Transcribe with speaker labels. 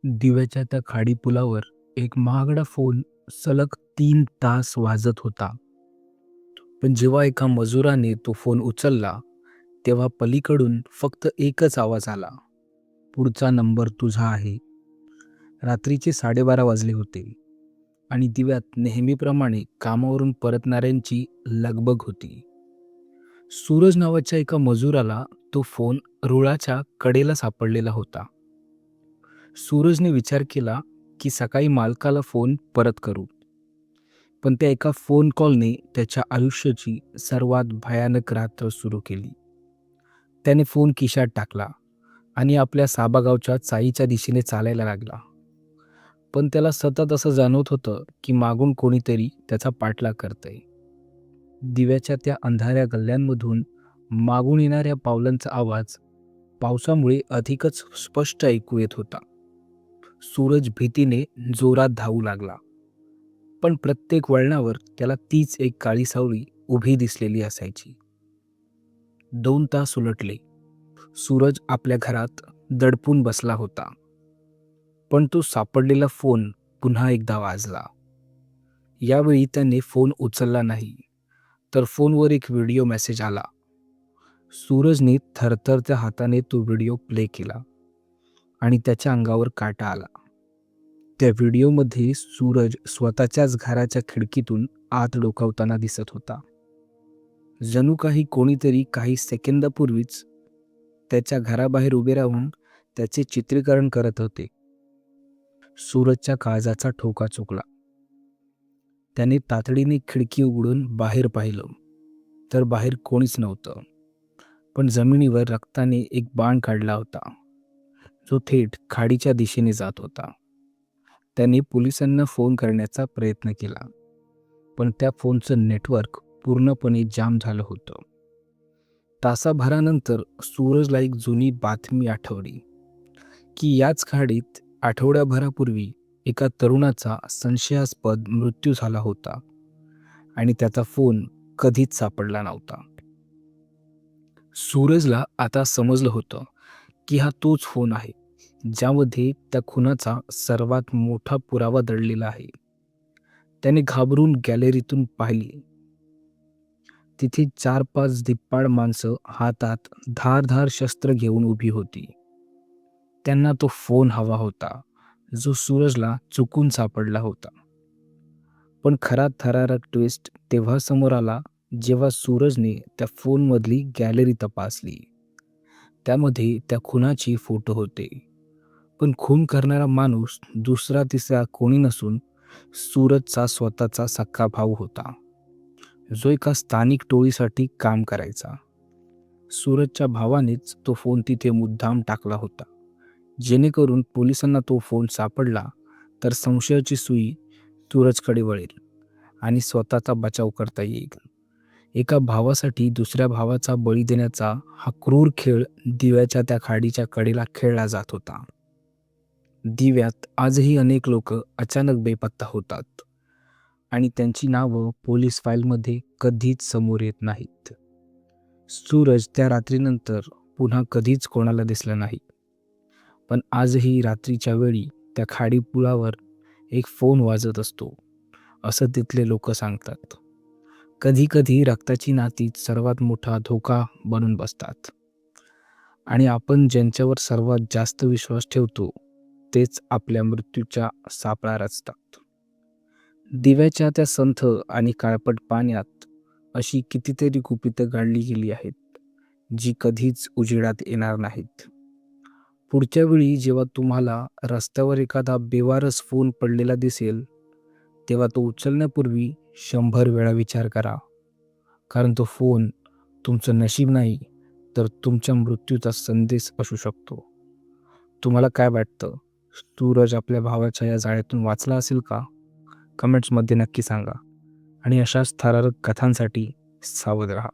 Speaker 1: दिव्याच्या त्या खाडी पुलावर एक महागडा फोन सलग 3 तास वाजत होता. पण जेव्हा एका मजुराने तो फोन उचलला, तेव्हा पलीकडून फक्त एकच आवाज आला, पुढचा नंबर तुझा आहे. रात्रीचे 12:30 वाजले होते आणि दिव्यात नेहमीप्रमाणे कामावरून परतणाऱ्यांची लगबग होती. सूरज नावाच्या एका मजुराला तो फोन रुळाच्या कडेला सापडलेला होता. सूरजने विचार केला की सकाळी मालकाला फोन परत करू. पण त्या एका फोन कॉलने त्याच्या आयुष्याची सर्वात भयानक रात्र सुरू केली. त्याने फोन खिशात टाकला आणि आपल्या साबागावच्या चाळीच्या दिशेने चालायला लागला. पण त्याला सतत असं जाणवत होतं की मागून कोणीतरी त्याचा पाठलाग करतंय. दिव्याच्या त्या अंधाऱ्या गल्ल्यांमधून मागून येणाऱ्या पावलांचा आवाज पावसामुळे अधिकच स्पष्ट ऐकू येत होता. सूरज भीतीने जोरात धावू लागला. पण प्रत्येक वळणावर त्याला तीच एक काळी सावळी उभी दिसलेली असायची. 2 तास उलटले. सूरज आपल्या घरात दडपून बसला होता. पण तो सापडलेला फोन पुन्हा एकदा वाजला. यावेळी त्याने फोन उचलला नाही, तर फोनवर एक व्हिडिओ मेसेज आला. सूरजने थरथरत्या हाताने तो व्हिडिओ प्ले केला आणि त्याच्या अंगावर काटा आला. त्या व्हिडिओमध्ये सूरज स्वतःच्याच घराच्या खिडकीतून आत डोकावताना दिसत होता. जणू काही कोणीतरी काही सेकंदापूर्वीच त्याच्या घराबाहेर उभे राहून त्याचे चित्रीकरण करत होते. सूरजच्या काळजाचा ठोका चुकला. त्याने तातडीने खिडकी उघडून बाहेर पाहिलं, तर बाहेर कोणीच नव्हतं. पण जमिनीवर रक्ताने एक बाण काढला होता, जो थेट खाडीच्या दिशेने जात होता. त्याने पोलिसांना फोन करण्याचा प्रयत्न केला, पण त्या फोनचं नेटवर्क पूर्णपणे जाम झालं होतं. तासाभरानंतर सूरजला एक जुनी बातमी आठवली की याच खाडीत आठवड्याभरापूर्वी एका तरुणाचा संशयास्पद मृत्यू झाला होता आणि त्याचा फोन कधीच सापडला नव्हता. सूरजला आता समजलं होतं की हा तोच फोन आहे ज्यामध्ये त्या खुनाचा सर्वात मोठा पुरावा दडलेला आहे. त्याने घाबरून गॅलरीतून पाहिली. तिथे 4-5 धिप्पाड माणसं हातात धारधार शस्त्र घेऊन उभी होती. त्यांना तो फोन हवा होता, जो सूरजला चुकून सापडला होता. पण खरा थरारक ट्विस्ट तेव्हा समोर आला जेव्हा सूरजने त्या फोनमधली गॅलरी तपासली. त्यामध्ये त्या खुनाचे फोटो होते. पण खून करणारा माणूस दुसरा तिसरा कोणी नसून सूरजचा स्वतःचा सख्खा भाऊ होता, जो एका स्थानिक टोळीसाठी काम करायचा. सूरजच्या भावानेच तो फोन तिथे मुद्दाम टाकला होता, जेणेकरून पोलिसांना तो फोन सापडला तर संशयाची सुई सूरजकडे वळेल आणि स्वतःचा बचाव करता येईल. एका भावासाठी दुसऱ्या भावाचा बळी देण्याचा हा क्रूर खेळ दिव्याच्या त्या खाडीच्या कडेला खेळला जात होता. दिव्यात आजही अनेक लोक अचानक बेपत्ता होतात आणि त्यांची नावं पोलीस फाईलमध्ये कधीच समोर येत नाहीत. सूरज त्या रात्रीनंतर पुन्हा कधीच कोणाला दिसला नाही. पण आजही रात्रीच्या वेळी त्या खाडी पुलावर एक फोन वाजत असतो, असं तिथले लोक सांगतात. कधी कधी रक्ताची नातीच सर्वात मोठा धोका बनून बसतात आणि आपण ज्यांच्यावर सर्वात जास्त विश्वास ठेवतो तेच आपल्या मृत्यूच्या सापळा रचतात. दिव्याच्या त्या संथ आणि काळपट पाण्यात अशी कितीतरी गुपितं गाडली गेली आहेत, जी कधीच उजेडात येणार नाहीत. पुढच्या वेळी जेव्हा तुम्हाला रस्त्यावर एखादा बेवारस फोन पडलेला दिसेल, तेव्हा तो उचलण्यापूर्वी 100 वेळा विचार करा. कारण तो फोन तुमचं नशीब नाही, तर तुमच्या मृत्यूचा संदेश असू शकतो. तुम्हाला काय वाटतं? सूरज आपल्या भावाच्या या जाळ्यातून वाचला असेल का? कमेंट्समध्ये नक्की सांगा. आणि अशाच थरारक कथांसाठी सावध राहा.